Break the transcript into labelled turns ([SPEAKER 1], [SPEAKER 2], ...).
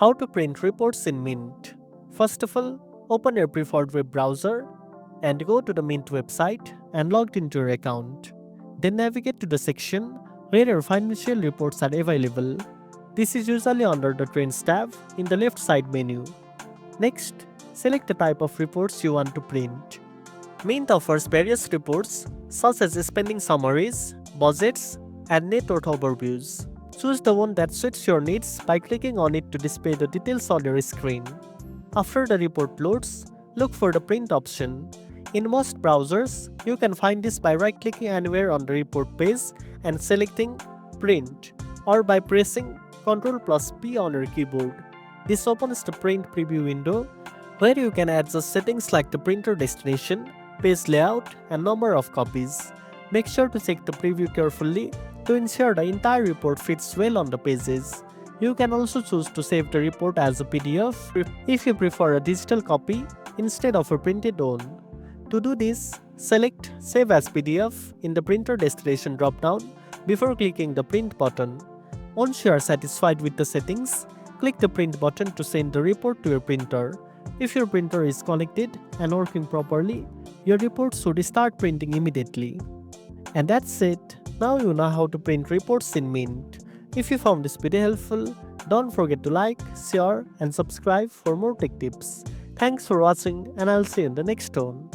[SPEAKER 1] How to print reports in Mint. First of all, open your preferred web browser and go to the Mint website and log into your account. Then navigate to the section where your financial reports are available. This is usually under the Trends tab in the left side menu. Next, select the type of reports you want to print. Mint offers various reports such as spending summaries, budgets, and net worth overviews. Choose the one that suits your needs by clicking on it to display the details on your screen. After the report loads, look for the print option. In most browsers, you can find this by right-clicking anywhere on the report page and selecting Print, or by pressing Ctrl+P on your keyboard. This opens the print preview window where you can adjust settings like the printer destination, page layout, and number of copies. Make sure to check the preview carefully to ensure the entire report fits well on the pages. You can also choose to save the report as a PDF if you prefer a digital copy instead of a printed one. To do this, select Save as PDF in the printer destination dropdown before clicking the print button. Once you are satisfied with the settings, click the print button to send the report to your printer. If your printer is connected and working properly, your report should start printing immediately. And that's it. Now you know how to print reports in Mint. If you found this video helpful, don't forget to like, share, and subscribe for more tech tips. Thanks for watching, and I'll see you in the next one.